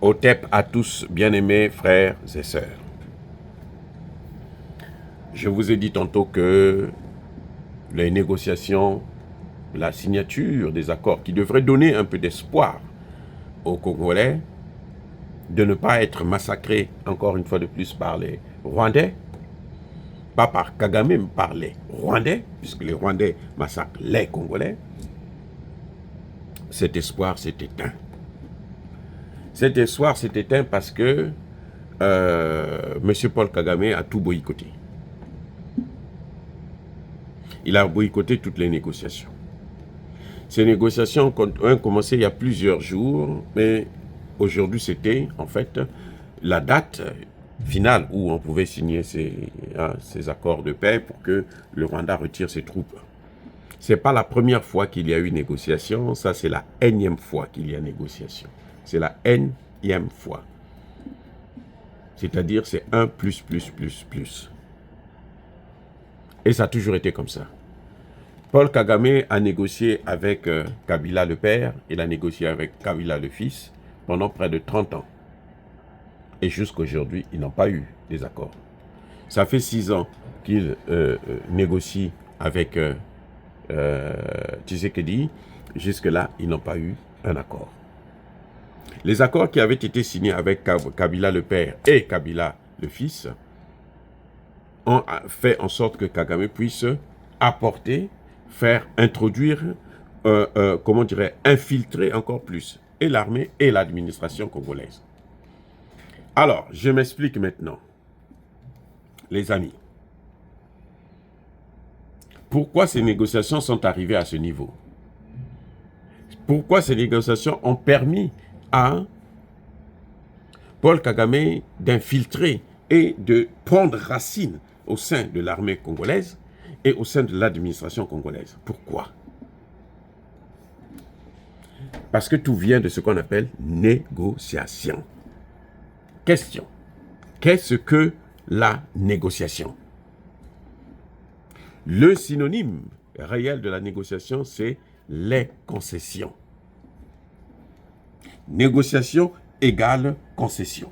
Otep à tous, bien-aimés frères et sœurs. Je vous ai dit tantôt que les négociations, la signature des accords qui devraient donner un peu d'espoir aux Congolais de ne pas être massacrés, encore une fois de plus, par les Rwandais, pas par Kagame, mais par les Rwandais, puisque les Rwandais massacrent les Congolais, cet espoir s'est éteint. Cet espoir s'est éteint parce que M. Paul Kagame a tout boycotté. Il a boycotté toutes les négociations. Ces négociations ont commencé il y a plusieurs jours, mais aujourd'hui c'était en fait la date finale où on pouvait signer ces accords de paix pour que le Rwanda retire ses troupes. Ce n'est pas la première fois qu'il y a eu négociation, ça c'est la énième fois qu'il y a négociation. C'est la énième fois. C'est-à-dire c'est 1 plus. Et ça a toujours été comme ça. Paul Kagame a négocié avec Kabila le père, il a négocié avec Kabila le fils pendant près de 30 ans. Et jusqu'à aujourd'hui, ils n'ont pas eu des accords. Ça fait 6 ans qu'il négocie avec Tshisekedi. Jusque-là, ils n'ont pas eu un accord. Les accords qui avaient été signés avec Kabila le père et Kabila le fils ont fait en sorte que Kagame puisse apporter, faire introduire, comment dirais, infiltrer encore plus et l'armée et l'administration congolaise. Alors, je m'explique maintenant, les amis. Pourquoi ces négociations sont arrivées à ce niveau? Pourquoi ces négociations ont permis à Paul Kagame d'infiltrer et de prendre racine au sein de l'armée congolaise et au sein de l'administration congolaise? Pourquoi? Parce que tout vient de ce qu'on appelle négociation. Question. Qu'est-ce que la négociation? Le synonyme réel de la négociation, c'est les concessions. Négociation égale concession.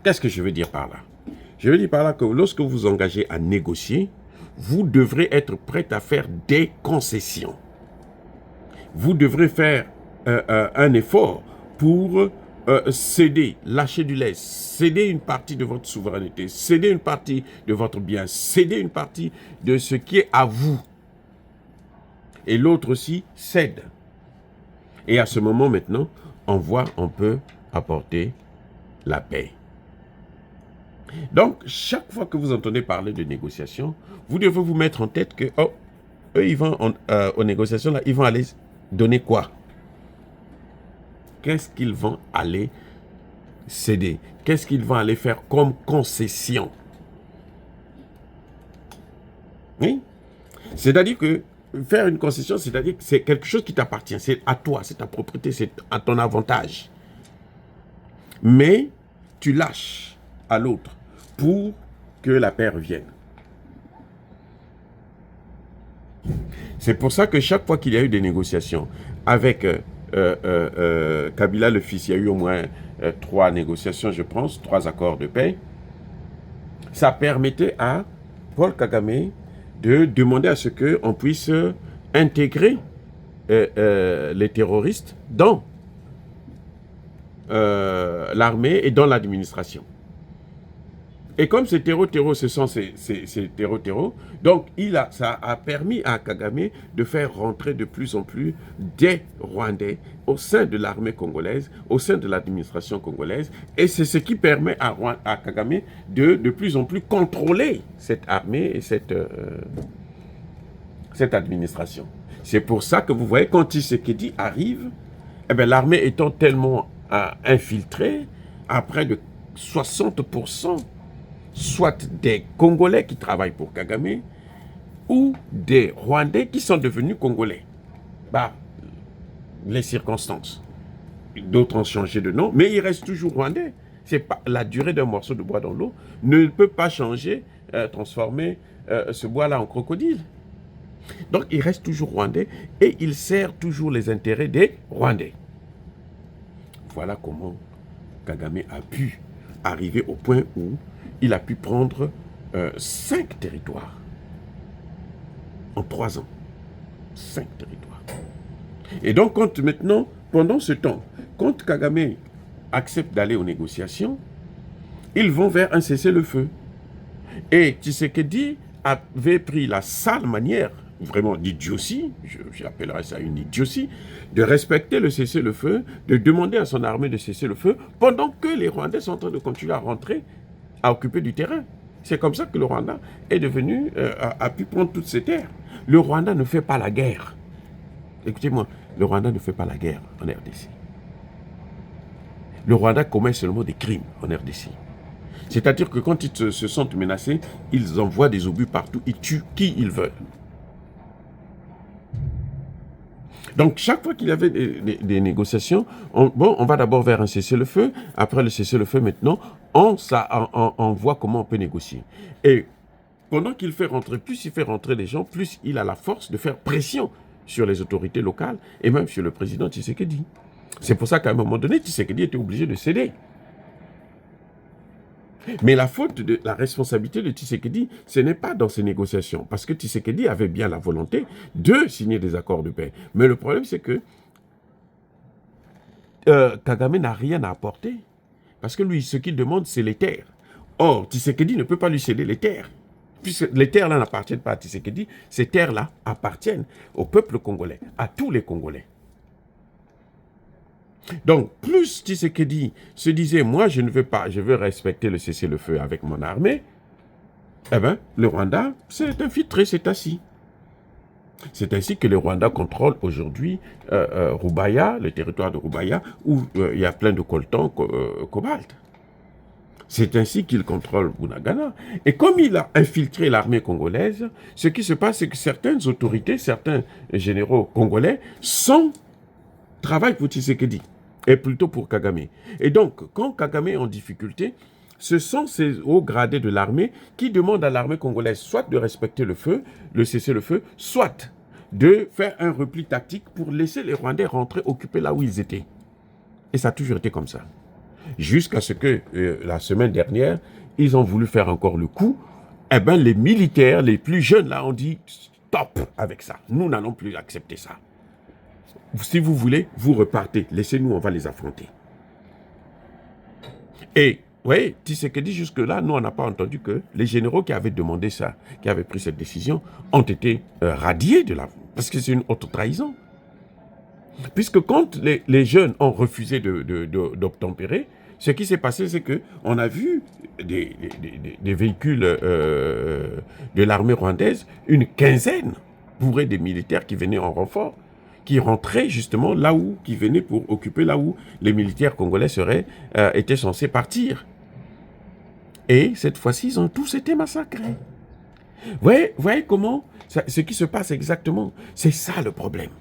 Qu'est-ce que je veux dire par là? Je veux dire par là que lorsque vous vous engagez à négocier, vous devrez être prêt à faire des concessions. Vous devrez faire un effort pour céder, lâcher du lest, céder une partie de votre souveraineté, céder une partie de votre bien, céder une partie de ce qui est à vous. Et l'autre aussi cède. Et à ce moment maintenant, on peut apporter la paix. Donc, chaque fois que vous entendez parler de négociation, vous devez vous mettre en tête que, oh, eux, ils vont, aux négociations, là, ils vont aller donner quoi? Qu'est-ce qu'ils vont aller céder? Qu'est-ce qu'ils vont aller faire comme concession? Oui? C'est-à-dire que faire une concession, c'est-à-dire que c'est quelque chose qui t'appartient, c'est à toi, c'est ta propriété, c'est à ton avantage. Mais tu lâches à l'autre pour que la paix revienne. C'est pour ça que chaque fois qu'il y a eu des négociations avec Kabila le fils, il y a eu au moins 3 négociations, je pense, 3 accords de paix. Ça permettait à Paul Kagame de demander à ce qu'on puisse intégrer les terroristes dans l'armée et dans l'administration. Et comme ces terreaux, ce sont ces terreaux, donc ça a permis à Kagame de faire rentrer de plus en plus des Rwandais au sein de l'armée congolaise, au sein de l'administration congolaise. Et c'est ce qui permet à Kagame de plus en plus contrôler cette armée et cette administration. C'est pour ça que vous voyez, quand Tshisekedi arrive, eh bien, l'armée étant tellement infiltrée, à près de 60%, soit des Congolais qui travaillent pour Kagame, ou des Rwandais qui sont devenus Congolais. Bah, les circonstances. D'autres ont changé de nom, mais ils restent toujours Rwandais. C'est pas la durée d'un morceau de bois dans l'eau ne peut pas changer, transformer ce bois-là en crocodile. Donc, il reste toujours Rwandais et il sert toujours les intérêts des Rwandais. voilà comment Kagame a pu arriver au point où il a pu prendre 5 territoires en 3 ans. 5 territoires. Et donc, quand maintenant, pendant ce temps, quand Kagame accepte d'aller aux négociations, ils vont vers un cessez-le-feu. Et Tshisekedi avait pris la sale manière, vraiment d'idiotie, j'appellerais ça une idiotie, de respecter le cessez-le-feu, de demander à son armée de cesser le feu, pendant que les Rwandais sont en train de continuer à rentrer, à occuper du terrain. C'est comme ça que le Rwanda est devenu, a pu prendre toutes ces terres. Le Rwanda ne fait pas la guerre. Écoutez-moi, le Rwanda ne fait pas la guerre en RDC. Le Rwanda commet seulement des crimes en RDC. C'est-à-dire que quand ils se sentent menacés, ils envoient des obus partout, ils tuent qui ils veulent. Donc, chaque fois qu'il y avait des négociations, on va d'abord vers un cessez-le-feu. Après le cessez-le-feu, maintenant, on voit comment on peut négocier. Et pendant qu'il fait rentrer, plus il fait rentrer les gens, plus il a la force de faire pression sur les autorités locales et même sur le président Tshisekedi. C'est pour ça qu'à un moment donné, Tshisekedi était obligé de céder. Mais la faute de la responsabilité de Tshisekedi, ce n'est pas dans ces négociations, parce que Tshisekedi avait bien la volonté de signer des accords de paix. Mais le problème, c'est que Kagame n'a rien à apporter, parce que lui, ce qu'il demande, c'est les terres. Or, Tshisekedi ne peut pas lui céder les terres, puisque les terres-là n'appartiennent pas à Tshisekedi, ces terres-là appartiennent au peuple congolais, à tous les Congolais. Donc, plus Tshisekedi se disait, moi je ne veux pas, je veux respecter le cessez-le-feu avec mon armée, eh bien, le Rwanda s'est infiltré, s'est assis. C'est ainsi que le Rwanda contrôle aujourd'hui Rubaya, le territoire de Rubaya, où il y a plein de coltan, cobalt. C'est ainsi qu'il contrôle Bunagana. Et comme il a infiltré l'armée congolaise, ce qui se passe, c'est que certaines autorités, certains généraux congolais travaillent pour Tshisekedi. Et plutôt pour Kagame. Et donc, quand Kagame est en difficulté, ce sont ces hauts gradés de l'armée qui demandent à l'armée congolaise soit de respecter le feu, le cessez-le-feu, soit de faire un repli tactique pour laisser les Rwandais rentrer, occuper là où ils étaient. Et ça a toujours été comme ça. Jusqu'à ce que, la semaine dernière, ils ont voulu faire encore le coup. Eh bien, les militaires, les plus jeunes, là, ont dit stop avec ça. Nous n'allons plus accepter ça. Si vous voulez, vous repartez. Laissez-nous, on va les affronter. Et, vous voyez, Tshisekedi, jusque-là, nous, on n'a pas entendu que les généraux qui avaient demandé ça, qui avaient pris cette décision, ont été radiés de la... Parce que c'est une auto-trahison. Puisque quand les jeunes ont refusé d'obtempérer, ce qui s'est passé, c'est qu'on a vu des véhicules de l'armée rwandaise, une quinzaine bourrés des militaires qui venaient en renfort, qui rentraient justement là où, qui venaient pour occuper là où les militaires congolais étaient censés partir. Et cette fois-ci, ils ont tous été massacrés. Vous voyez comment ce qui se passe exactement? C'est ça le problème.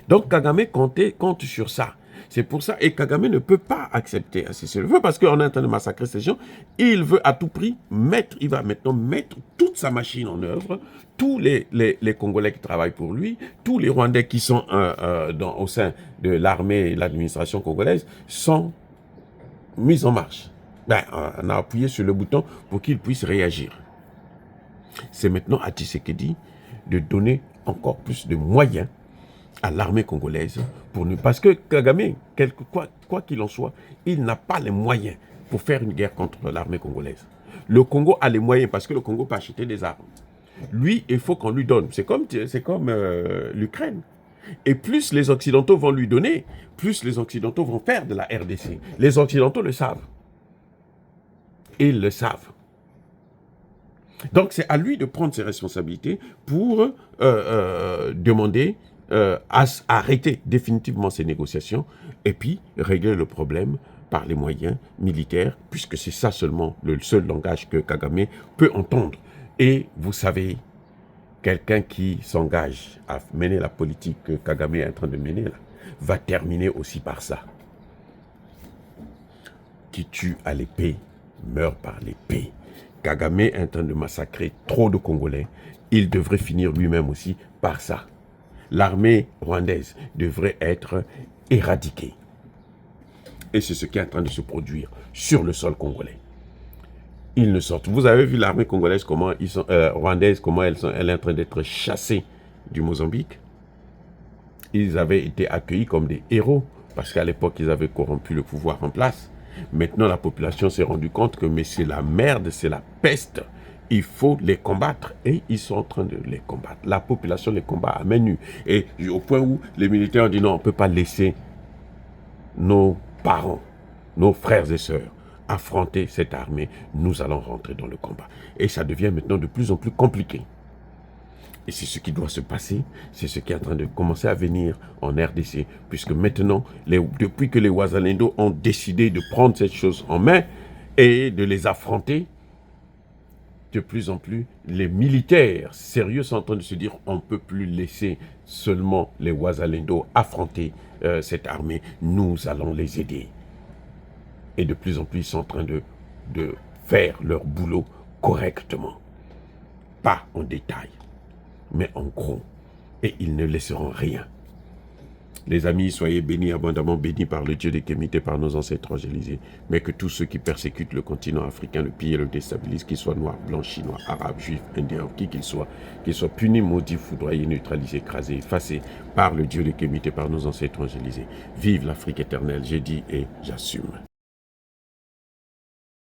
Donc Kagame compte sur ça. C'est pour ça, et Kagame ne peut pas accepter un cessez-le-feu parce qu'on est en train de massacrer ces gens. Il veut à tout prix il va maintenant mettre toute sa machine en œuvre. Tous les Congolais qui travaillent pour lui, tous les Rwandais qui sont au sein de l'armée et de l'administration congolaise sont mis en marche. Ben, on a appuyé sur le bouton pour qu'ils puissent réagir. C'est maintenant à Tshisekedi de donner encore plus de moyens à l'armée congolaise parce que Kagame, quoi qu'il en soit, il n'a pas les moyens pour faire une guerre contre l'armée congolaise. Le Congo a les moyens parce que le Congo peut acheter des armes. Lui, il faut qu'on lui donne. C'est comme l'Ukraine. Et plus les Occidentaux vont lui donner, plus les Occidentaux vont faire de la RDC. Les Occidentaux le savent. Et ils le savent. Donc c'est à lui de prendre ses responsabilités pour demander à arrêter définitivement ces négociations et puis régler le problème par les moyens militaires, puisque c'est ça seulement le seul langage que Kagame peut entendre. Et vous savez, quelqu'un qui s'engage à mener la politique que Kagame est en train de mener là, va terminer aussi par ça. Qui tue à l'épée, meurt par l'épée. Kagame est en train de massacrer trop de Congolais. Il devrait finir lui-même aussi par ça. L'armée rwandaise devrait être éradiquer. Et c'est ce qui est en train de se produire sur le sol congolais. Ils ne sortent. Vous avez vu l'armée congolaise, comment ils sont, rwandaise, comment elle est en train d'être chassée du Mozambique. Ils avaient été accueillis comme des héros, parce qu'à l'époque, ils avaient corrompu le pouvoir en place. Maintenant, la population s'est rendue compte que mais c'est la merde, c'est la peste. Il faut les combattre. Et ils sont en train de les combattre. La population les combat à main nue. Et au point où les militaires ont dit non, on ne peut pas laisser nos parents, nos frères et sœurs affronter cette armée. Nous allons rentrer dans le combat. Et ça devient maintenant de plus en plus compliqué. Et c'est ce qui doit se passer, c'est ce qui est en train de commencer à venir en RDC, puisque maintenant, depuis que les Wazalendo ont décidé de prendre cette chose en main et de les affronter, de plus en plus, les militaires sérieux sont en train de se dire on ne peut plus laisser seulement les Wazalendo affronter cette armée, nous allons les aider. Et de plus en plus, ils sont en train de faire leur boulot correctement, pas en détail, mais en gros, et ils ne laisseront rien. Les amis, soyez bénis, abondamment bénis par le Dieu des Kémites, par nos ancêtres angélisés, mais que tous ceux qui persécutent le continent africain, le pillent et le déstabilisent, qu'ils soient noirs, blancs, chinois, arabes, juifs, indiens, qui qu'ils soient punis, maudits, foudroyés, neutralisés, écrasés, effacés par le Dieu des Kémites, par nos ancêtres angélisés. Vive l'Afrique éternelle, j'ai dit et j'assume.